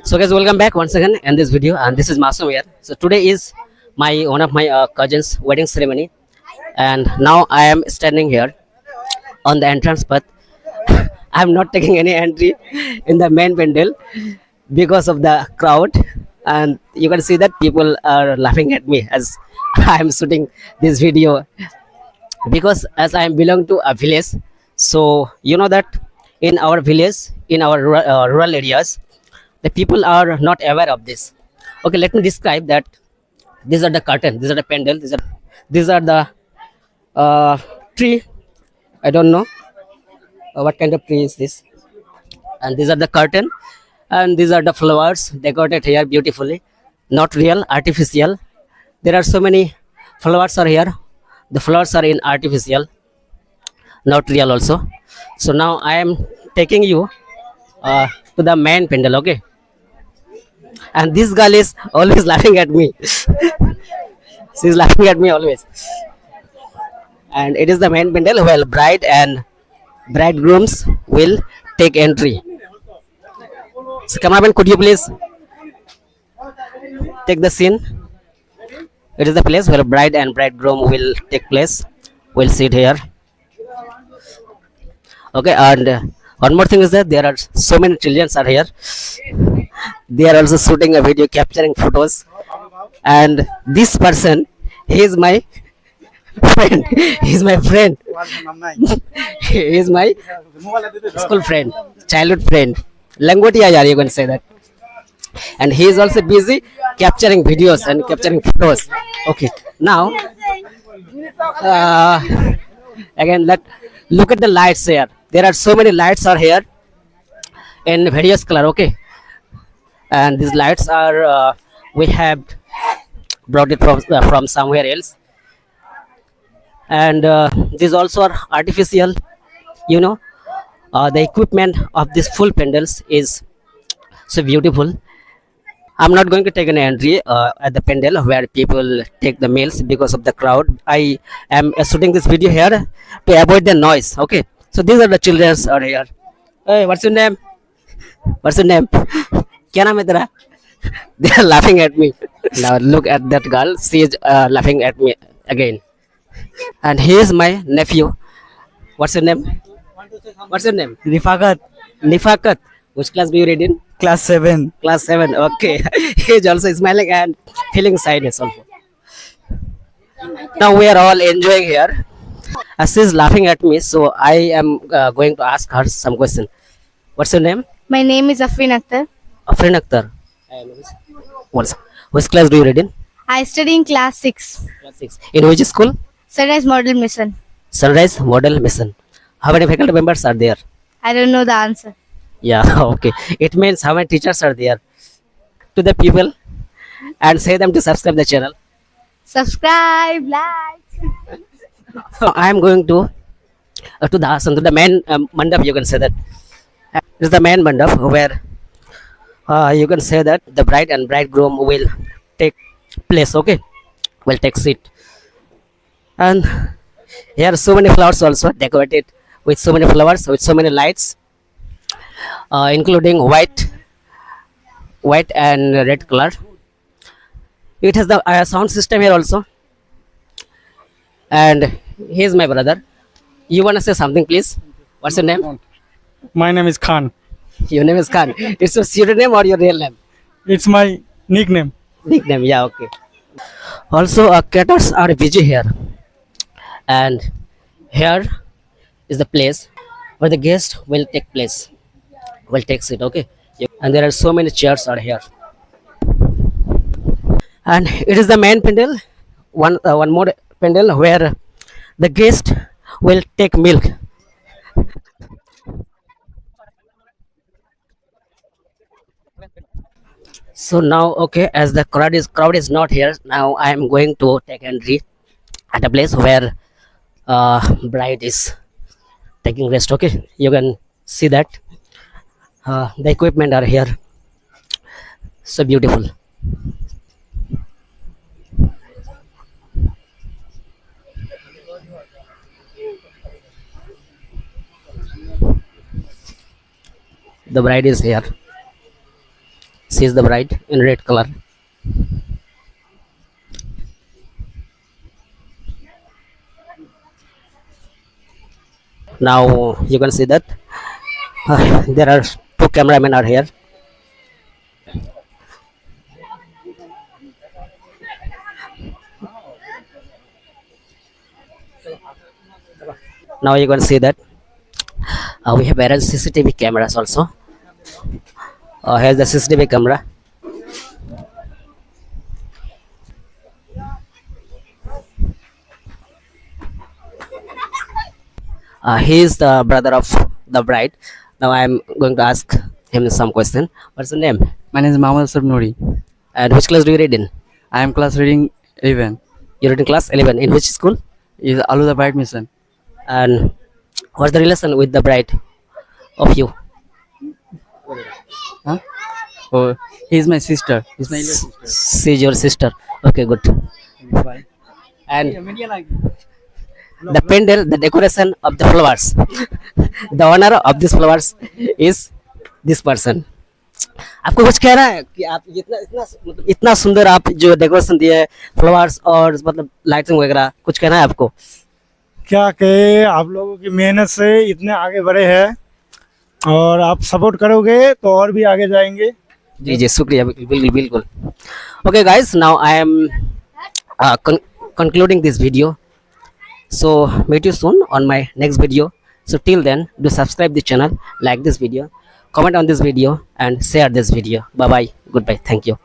So guys, welcome back once again in this video, and this is Masum here. So today is one of my cousin's wedding ceremony, and now I am standing here on the entrance path. I am not taking any entry in the main pandal because of the crowd, and you can see that people are laughing at me as I am shooting this video, because as I am belong to a village. So you know that in our village, in our rural areas, the people are not aware of this. Okay, let me describe that. These are the curtain, these are the pandal, these are the tree. I don't know what kind of tree is this. And these are the curtain, and these are the flowers decorated here beautifully, not real, artificial. There are so many flowers are here. The flowers are in artificial, not real also. So now I am taking you to the main pandal. Okay, and this girl is always laughing at me. She's laughing at me always. And it is the main pandal where bride and bridegrooms will take entry. So cameraman, could you please take the scene? It is the place where bride and bridegroom will take place. We'll sit here. Okay, and one more thing is that there are so many children are here. They are also shooting a video, capturing photos. And this person, he is my friend. He is my friend. He is my school friend, childhood friend. Langotia, you can say that. And he is also busy capturing videos and capturing photos. Okay, now again, look at the lights here. There are so many lights are here in various color. Okay, and these lights are we have brought it from somewhere else. And these also are artificial. You know, the equipment of this full pandals is so beautiful. I'm not going to take an entry at the pandal where people take the meals because of the crowd. I am shooting this video here to avoid the noise. Okay, so these are the children are here. Hey, what's your name? What's your name? Kya naam hai tera? They are laughing at me. Now look at that girl. She is laughing at me again. And he is my nephew. What's your name? What's your name? Rifakat, Nifakat. Which class do you read in? class 7. Class 7. Okay. He is also smiling and feeling sadness also. Now we are all enjoying here. As she is laughing at me, so I am going to ask her some question. What's your name? My name is Afrin Akhtar. Afrin Akhtar. Which class do you read in? I study in class 6. Class 6. In which school? Sunrise Model Mission. Sunrise Model Mission. How many faculty members are there? I don't know the answer. Yeah, okay. It means how many teachers are there? To the people, and say them to subscribe the channel. Subscribe, like. So I am going to the asan, to the main mandap. You can say that this is the main mandap where you can say that the bride and bridegroom will take place. Okay, will take seat. And here are so many flowers also decorated with so many flowers, with so many lights, including white and red color. It has the sound system here also. And he is my brother. You want to say something, please? What's your name? My name is Khan. Your name is Khan. It's your pseudonym or your real name? It's my nickname. Nickname, yeah, okay. Also, caterers are busy here. And here is the place where the guest will take place, will take seat. Okay, and there are so many chairs are here. And it is the main pandal, one more pandal where the guest will take milk. So now, okay, as the crowd is not here, now I am going to take entry at a place where bride is taking rest. Okay, you can see that the equipment are here, so beautiful. The bride is here. She is the bride in red color. Now you can see that there are two cameramen are here. Now you can see that we have arranged CCTV cameras also. Here's the CCTV camera. He is the brother of the bride. Now I am going to ask him some question. What's the name? My name is Mohammed Nuri. And which class do you read in? I am class reading 11. You read in class 11. In which school? Is the Bride Mission. And what's the relation with the bride of you? Huh? Oh, he is my sister. He's my elder sister. She's your sister. Okay, good. Bye. And the pandel, the decoration of the flowers, the owner of these flowers is this person. आपको कुछ कहना है कि आप इतना इतना मतलब इतना सुंदर आप जो डेकोरेशन दिए फ्लावर्स और मतलब लाइटिंग वगैरह, कुछ कहना है आपको? क्या कहे, आप लोगों की मेहनत से इतने आगे बढ़े हैं और आप सपोर्ट करोगे तो और भी आगे जाएंगे. जी जी शुक्रिया, बिल्कुल बिल्कुल. Okay guys, now I am concluding this video. So meet you soon on my next video. So till then, do subscribe the channel, like this video, comment on this video and share this video. Bye bye, goodbye, thank you.